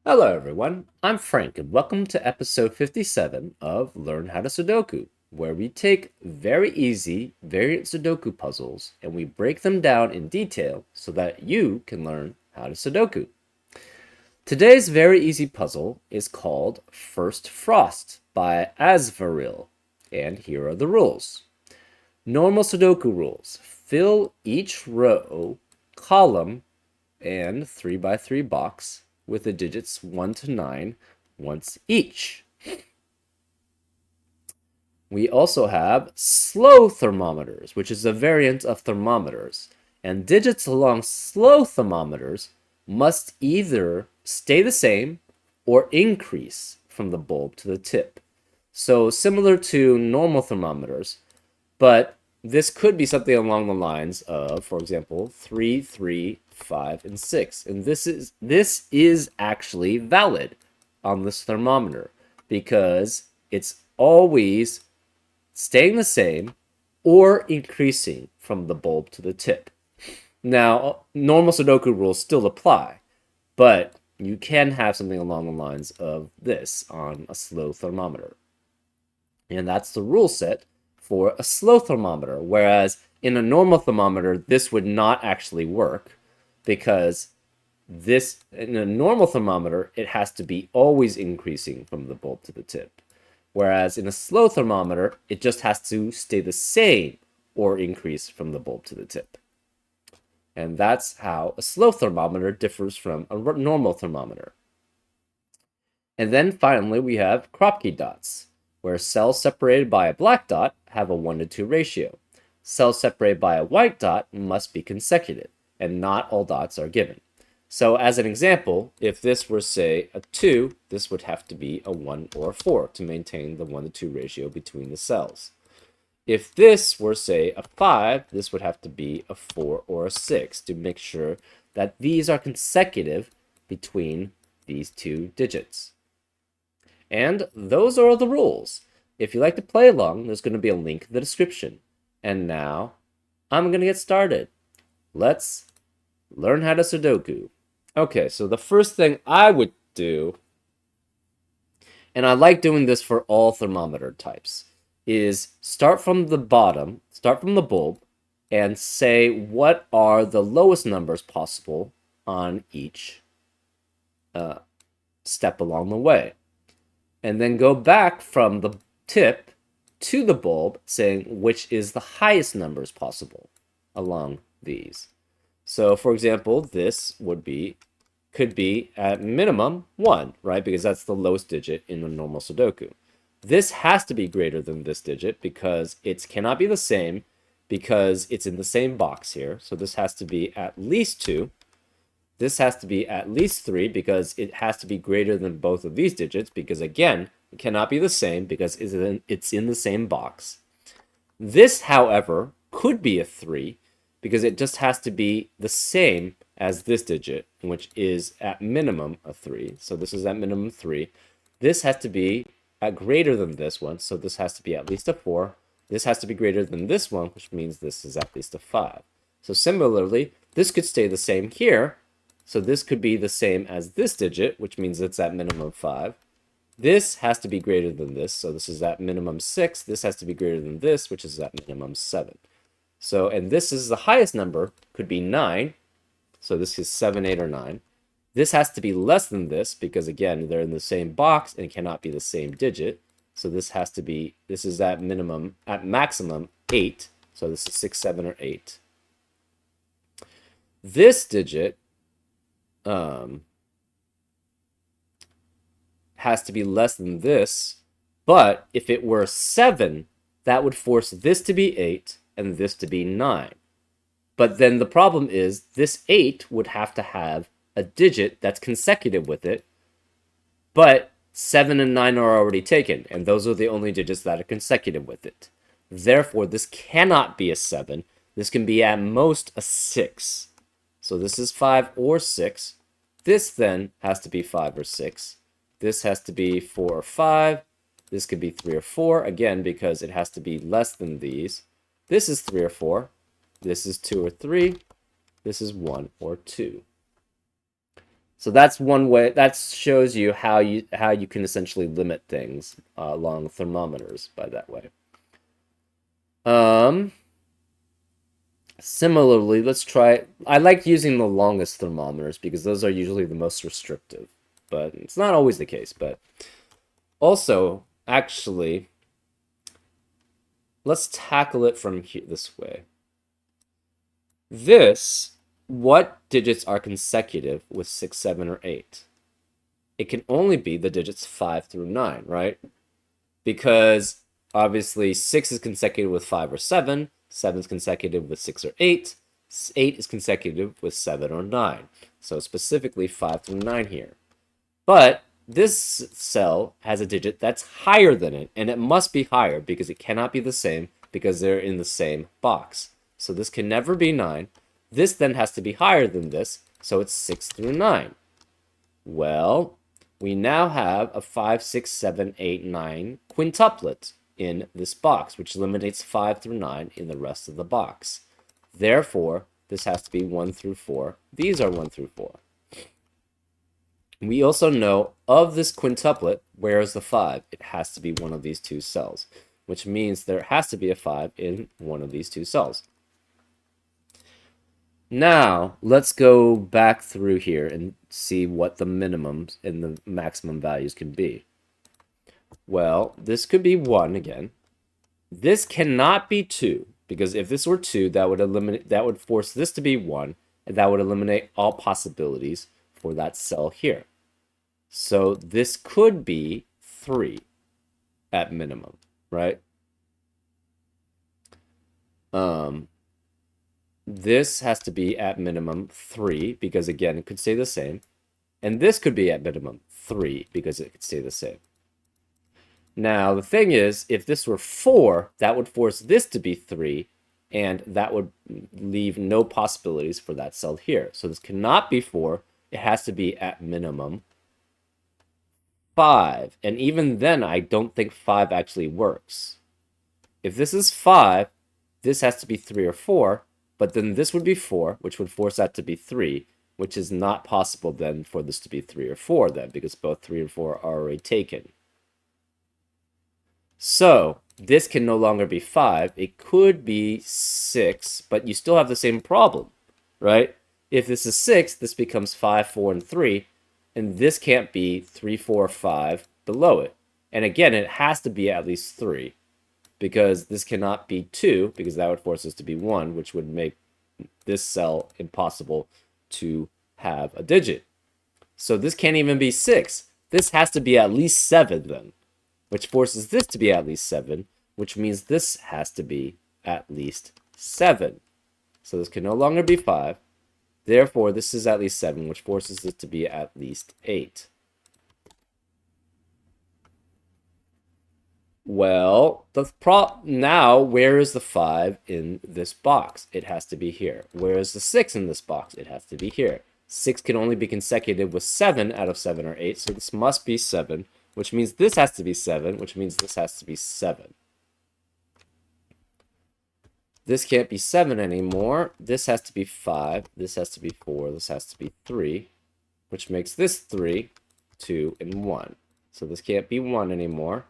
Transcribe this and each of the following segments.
Hello everyone, I'm Frank and welcome to episode 57 of Learn How to Sudoku, where we take very easy variant Sudoku puzzles and we break them down in detail so that you can learn how to Sudoku. Today's very easy puzzle is called First Frost by Asvaril, and here are the rules. Normal Sudoku rules. Fill each row, column, and 3 by 3 box with the digits 1 to 9 once each. We also have slow thermometers, which is a variant of thermometers. And digits along slow thermometers must either stay the same or increase from the bulb to the tip. So similar to normal thermometers, but this could be something along the lines of, for example, 3, 3, 5, and 6. And this is actually valid on this thermometer because it's always staying the same or increasing from the bulb to the tip. Now, normal Sudoku rules still apply, but you can have something along the lines of this on a slow thermometer. And that's the rule set for a slow thermometer, whereas in a normal thermometer, this would not actually work because this, in a normal thermometer, it has to be always increasing from the bulb to the tip. Whereas in a slow thermometer, it just has to stay the same or increase from the bulb to the tip. And that's how a slow thermometer differs from a normal thermometer. And then finally, we have Kropke dots, where cells separated by a black dot have a 1 to 2 ratio. Cells separated by a white dot must be consecutive, and not all dots are given. So as an example, if this were, say, a 2, this would have to be a 1 or a 4 to maintain the 1 to 2 ratio between the cells. If this were, say, a 5, this would have to be a 4 or a 6 to make sure that these are consecutive between these two digits. And those are all the rules. If you like to play along, there's going to be a link in the description. And now, I'm going to get started. Let's learn how to Sudoku. Okay, so the first thing I would do, and I like doing this for all thermometer types, is start from the bottom, start from the bulb, and say what are the lowest numbers possible on each step along the way. And then go back from the tip to the bulb, saying which is the highest numbers possible along these. So, for example, this could be at minimum 1, right? Because that's the lowest digit in the normal Sudoku. This has to be greater than this digit because it cannot be the same because it's in the same box here. So this has to be at least 2. This has to be at least 3 because it has to be greater than both of these digits because, again, it cannot be the same because it's in the same box. This, however, could be a 3 because it just has to be the same as this digit, which is at minimum a 3. So this is at minimum 3. This has to be at greater than this one, so this has to be at least a 4. This has to be greater than this one, which means this is at least a 5. So similarly, this could stay the same here. So this could be the same as this digit, which means it's at minimum 5. This has to be greater than this, so this is at minimum 6. This has to be greater than this, which is at minimum 7. So, and this is the highest number, could be 9. So this is 7, 8, or 9. This has to be less than this because, again, they're in the same box and cannot be the same digit. So this has to be, this is at maximum 8. So this is 6, 7, or 8. This digit has to be less than this, but if it were 7, that would force this to be 8 and this to be 9. But then the problem is this 8 would have to have a digit that's consecutive with it, but 7 and 9 are already taken, and those are the only digits that are consecutive with it. Therefore, this cannot be a 7. This can be at most a 6. So this is 5 or 6. This then has to be 5 or 6. This has to be 4 or 5. This could be 3 or 4, again, because it has to be less than these. This is 3 or 4. This is 2 or 3. This is 1 or 2. So that's one way. That shows you how you can essentially limit things along thermometers by that way. Um, Similarly, let's try. I like using the longest thermometers because those are usually the most restrictive, but it's not always the case. But also, actually, let's tackle it from here, this way. What digits are consecutive with 6, 7, or 8? It can only be the digits 5 through 9, right? Because obviously 6 is consecutive with 5 or 7, 7 is consecutive with 6 or 8, 8 is consecutive with 7 or 9. So specifically 5 through 9 here. But this cell has a digit that's higher than it, and it must be higher because it cannot be the same because they're in the same box. So this can never be 9. This then has to be higher than this, so it's 6 through 9. Well, we now have a 5, 6, 7, 8, 9 quintuplet in this box, which eliminates 5 through 9 in the rest of the box. Therefore, this has to be 1 through 4. These are 1 through 4. We also know of this quintuplet, where is the 5? It has to be one of these two cells, which means there has to be a 5 in one of these two cells. Now, let's go back through here and see what the minimums and the maximum values can be. Well, this could be 1 again. This cannot be 2, because if this were 2, that would force this to be 1, and that would eliminate all possibilities for that cell here. So this could be 3 at minimum, right? This has to be at minimum 3 because, again, it could stay the same. And this could be at minimum 3 because it could stay the same. Now, the thing is, if this were 4, that would force this to be 3, and that would leave no possibilities for that cell here. So this cannot be 4. It has to be at minimum 5. And even then, I don't think 5 actually works. If this is 5, this has to be 3 or 4, but then this would be 4, which would force that to be 3, which is not possible then for this to be 3 or 4 then, because both 3 and 4 are already taken. So, this can no longer be 5. It could be 6, but you still have the same problem, right? If this is 6, this becomes 5, 4, and 3, and this can't be 3, 4, 5 below it. And again, it has to be at least 3, because this cannot be 2, because that would force this to be 1, which would make this cell impossible to have a digit. So this can't even be 6. This has to be at least 7 then, which forces this to be at least 7, which means this has to be at least 7. So this can no longer be 5. Therefore, this is at least 7, which forces it to be at least 8. Well, now, where is the 5 in this box? It has to be here. Where is the 6 in this box? It has to be here. 6 can only be consecutive with 7 out of 7 or 8, so this must be 7, which means this has to be 7, which means this has to be 7. This can't be 7 anymore. This has to be 5. This has to be 4. This has to be 3, which makes this 3, 2, and 1. So this can't be 1 anymore.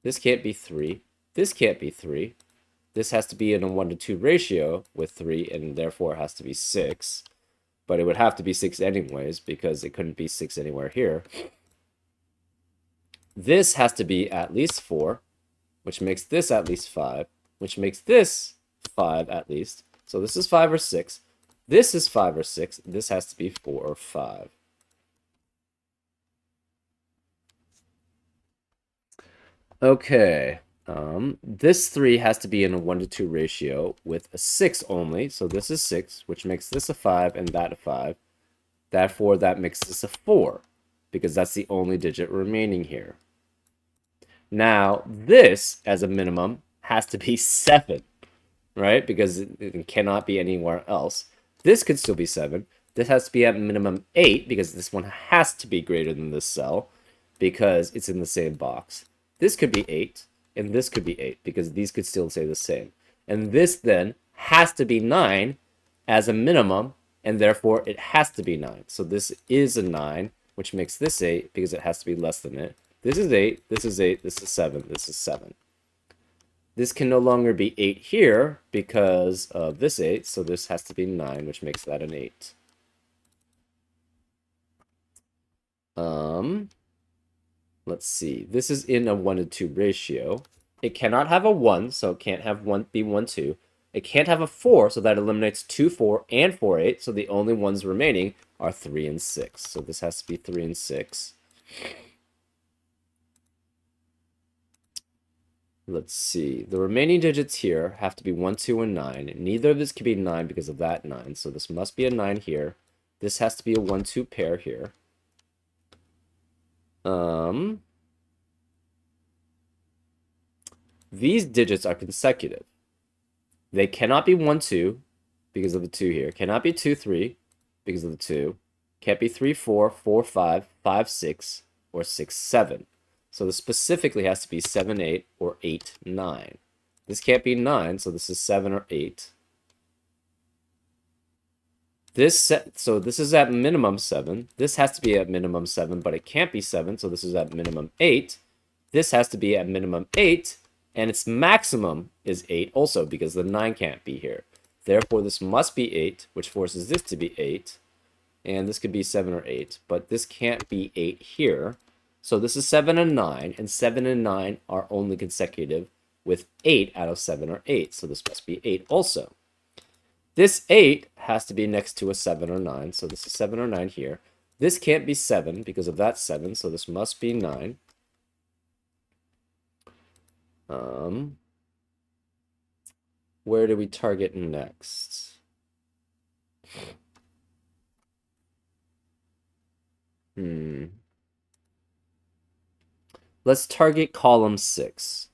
This can't be 3. This can't be 3. This has to be in a 1 to 2 ratio with 3, and therefore it has to be 6. But it would have to be 6 anyways, because it couldn't be 6 anywhere here. This has to be at least 4, which makes this at least 5, which makes this 5 at least. So this is 5 or 6. This is 5 or 6. This has to be 4 or 5. Okay, this 3 has to be in a 1 to 2 ratio with a 6 only. So this is 6, which makes this a 5 and that a 5. Therefore, that makes this a 4, because that's the only digit remaining here. Now, this, as a minimum, has to be 7, right? Because it cannot be anywhere else. This could still be 7. This has to be at minimum 8, because this one has to be greater than this cell, because it's in the same box. This could be 8, and this could be 8, because these could still say the same. And this then has to be 9 as a minimum, and therefore it has to be 9. So this is a 9, which makes this 8 because it has to be less than it. This is 8, this is 8, this is 7, this is 7. This can no longer be 8 here because of this 8, so this has to be 9, which makes that an 8. Let's see. This is in a 1 to 2 ratio. It cannot have a 1, so it can't have 1 be 1, 2. It can't have a 4, so that eliminates 2, 4, and 4, 8. So the only ones remaining are 3 and 6. So this has to be 3 and 6. Let's see. The remaining digits here have to be 1, 2, and 9. Neither of this can be 9 because of that 9. So this must be a 9 here. This has to be a 1, 2 pair here. These digits are consecutive. They cannot be 1, 2 because of the 2 here. Cannot be 2, 3 because of the 2. Can't be 3, 4, 4, 5, 5, 6, or 6, 7. So this specifically has to be 7, 8, or 8, 9. This can't be 9, so this is 7 or 8. So this is at minimum 7. This has to be at minimum 7, but it can't be 7, so this is at minimum 8. This has to be at minimum 8, and its maximum is 8 also, because the 9 can't be here. Therefore, this must be 8, which forces this to be 8. And this could be 7 or 8, but this can't be 8 here. So this is 7 and 9, and 7 and 9 are only consecutive with 8 out of 7 or 8. So this must be 8 also. This 8 has to be next to a 7 or 9, so this is 7 or 9 here. This can't be 7 because of that 7, so this must be 9. Where do we target next? Let's target column 6.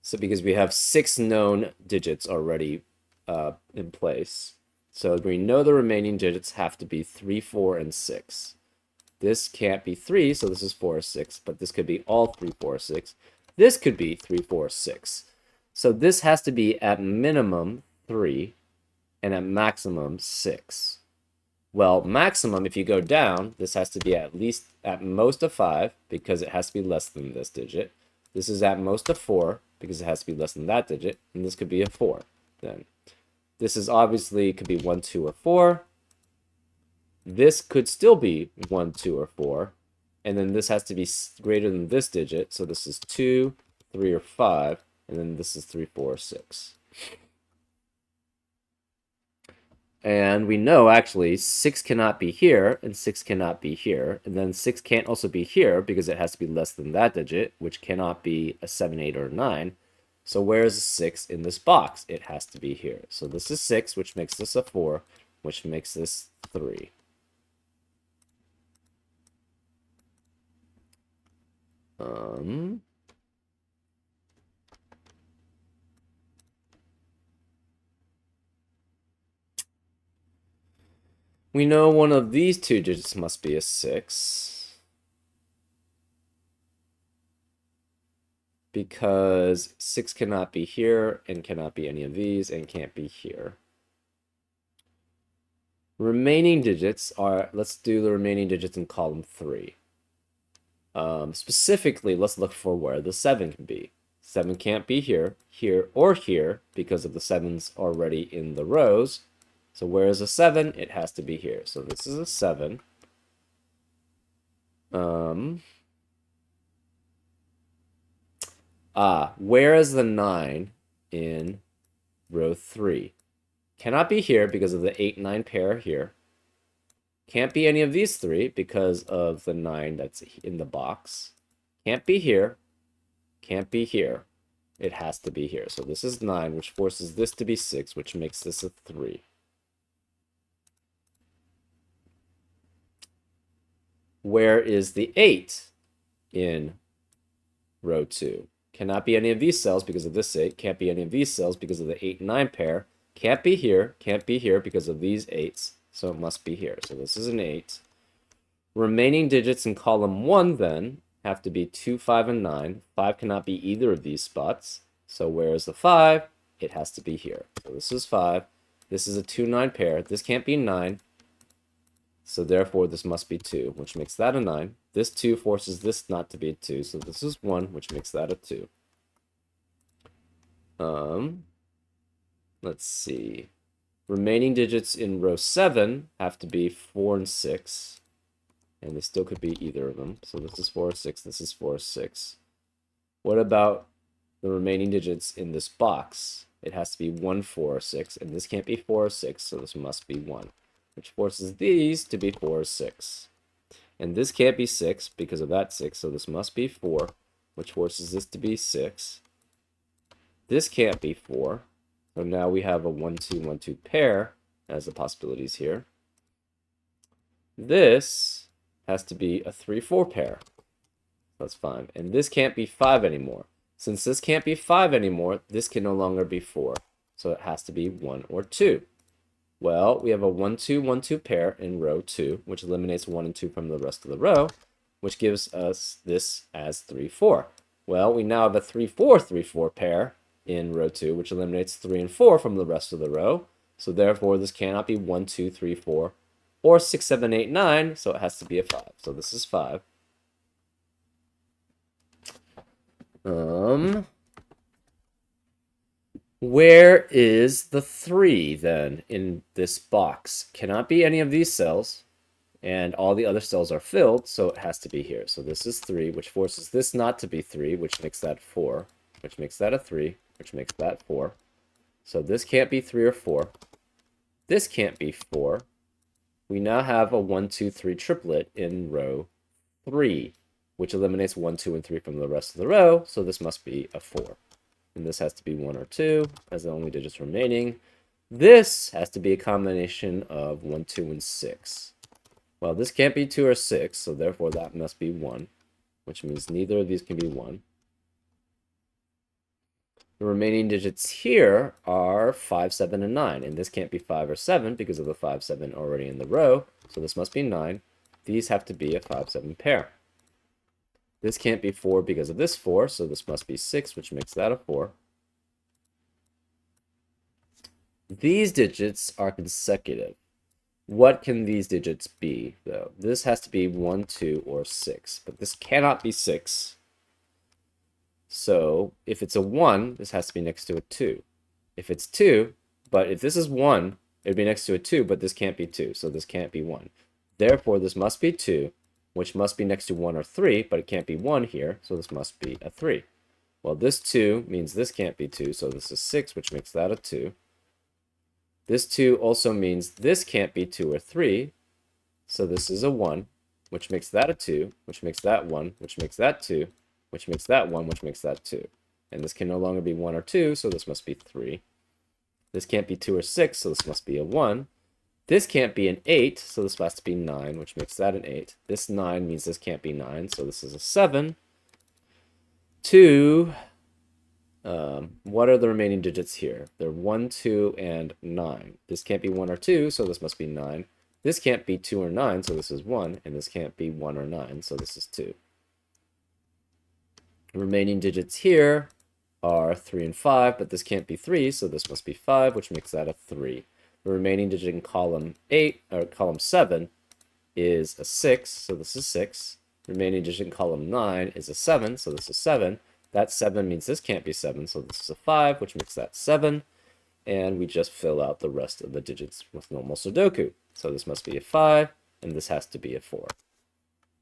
So because we have 6 known digits already in place. So we know the remaining digits have to be 3, 4, and 6. This can't be 3, so this is 4 or 6, but this could be all 3, 4, 6. This could be 3, 4, 6. So this has to be at minimum 3 and at maximum 6. Well, maximum, if you go down, this has to be at least at most a 5 because it has to be less than this digit. This is at most a 4 because it has to be less than that digit, and this could be a 4 then. This is obviously could be 1, 2, or 4. This could still be 1, 2, or 4. And then this has to be greater than this digit. So this is 2, 3, or 5. And then this is 3, 4, or 6. And we know, actually, 6 cannot be here, and 6 cannot be here. And then 6 can't also be here because it has to be less than that digit, which cannot be a 7, 8, or 9. So where is a 6 in this box? It has to be here. So this is 6, which makes this a 4, which makes this 3. We know one of these two digits must be a 6. Because 6 cannot be here, and cannot be any of these, and can't be here. Remaining digits are, let's do the remaining digits in column 3. Specifically, let's look for where the 7 can be. 7 can't be here, here, or here, because of the 7's already in the rows. So where is a 7? It has to be here. So this is a 7. Where is the 9 in row 3? Cannot be here because of the 8, 9 pair here. Can't be any of these 3 because of the 9 that's in the box. Can't be here. Can't be here. It has to be here. So this is 9, which forces this to be 6, which makes this a 3. Where is the 8 in row 2? Cannot be any of these cells because of this 8. Can't be any of these cells because of the 8 and 9 pair. Can't be here. Can't be here because of these 8s. So it must be here. So this is an 8. Remaining digits in column 1 then have to be 2, 5, and 9. 5 cannot be either of these spots. So where is the 5? It has to be here. So this is 5. This is a 2, 9 pair. This can't be 9 So therefore, this must be 2, which makes that a 9. This 2 forces this not to be a 2, so this is 1, which makes that a 2. Let's see. Remaining digits in row 7 have to be 4 and 6. And they still could be either of them. So this is 4 or 6, this is 4 or 6. What about the remaining digits in this box? It has to be 1, 4, or 6, and this can't be 4 or 6, so this must be 1, which forces these to be 4 or 6. And this can't be 6 because of that 6, so this must be 4, which forces this to be 6. This can't be 4, so now we have a 1, 2, 1, 2 pair as the possibilities here. This has to be a 3, 4 pair. That's 5. And this can't be 5 anymore. Since this can't be 5 anymore, this can no longer be 4. So it has to be 1 or 2. Well, we have a 1, 2, 1, 2 pair in row 2, which eliminates 1 and 2 from the rest of the row, which gives us this as 3, 4. Well, we now have a 3, 4, 3, 4 pair in row 2, which eliminates 3 and 4 from the rest of the row. So therefore, this cannot be 1, 2, 3, 4, or 6, 7, 8, 9, so it has to be a 5. So this is 5. Where is the 3 then in this box? Cannot be any of these cells, and all the other cells are filled, so it has to be here. So this is 3, which forces this not to be 3, which makes that 4, which makes that a 3, which makes that 4. So this can't be 3 or 4. This can't be 4. We now have a 1, 2, 3 triplet in row 3, which eliminates 1, 2, and 3 from the rest of the row, so this must be a 4. And this has to be 1 or 2 as the only digits remaining. This has to be a combination of 1, 2, and 6. Well, this can't be 2 or 6, so therefore that must be 1, which means neither of these can be 1. The remaining digits here are 5, 7, and 9, and this can't be 5 or 7 because of the 5, 7 already in the row, so this must be 9. These have to be a 5, 7 pair. This can't be 4 because of this 4, so this must be 6, which makes that a 4. These digits are consecutive. What can these digits be, though? This has to be 1, 2, or 6, but this cannot be 6. So if it's a 1, this has to be next to a 2. If it's 2, but if this is 1, it would be next to a 2, but this can't be 2, so this can't be 1. Therefore, this must be 2, which must be next to 1 or 3, but it can't be 1 here, so this must be a 3. Well, this 2 means this can't be 2, so this is 6, which makes that a 2. This 2 also means this can't be 2 or 3, so this is a 1, which makes that a 2, which makes that 1, which makes that 2, which makes that 1, which makes that 2. And this can no longer be 1 or 2, so this must be 3. This can't be 2 or 6, so this must be a 1. This can't be an 8, so this has to be 9, which makes that an 8. This 9 means this can't be 9, so this is a 7. 2, what are the remaining digits here? They're 1, 2, and 9. This can't be 1 or 2, so this must be 9. This can't be 2 or 9, so this is 1. And this can't be 1 or 9, so this is 2. The remaining digits here are 3 and 5, but this can't be 3, so this must be 5, which makes that a 3. The remaining digit in column 8 or column 7 is a 6, so this is 6. The remaining digit in column 9 is a 7, so this is 7. That 7 means this can't be 7, so this is a 5, which makes that 7. And we just fill out the rest of the digits with normal Sudoku. So this must be a 5, and this has to be a 4.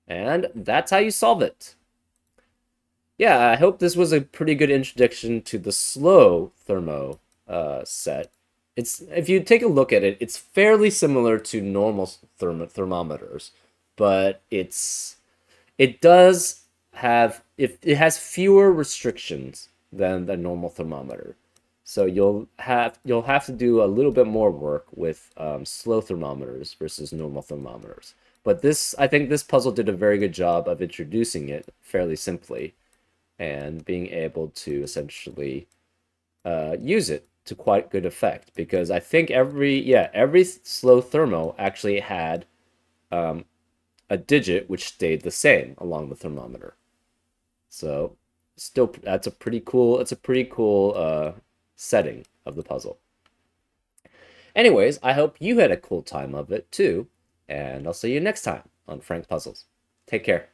And that's how you solve it. Yeah, I hope this was a pretty good introduction to the slow thermo set. If you take a look at it, it's fairly similar to normal thermometers, but it has fewer restrictions than the normal thermometer. So you'll have to do a little bit more work with slow thermometers versus normal thermometers. But I think this puzzle did a very good job of introducing it fairly simply and being able to essentially use it to quite good effect, because I think every slow thermo actually had a digit which stayed the same along the thermometer. So still, that's a pretty cool setting of the puzzle. Anyways, I hope you had a cool time of it too. And I'll see you next time on Frank Puzzles. Take care.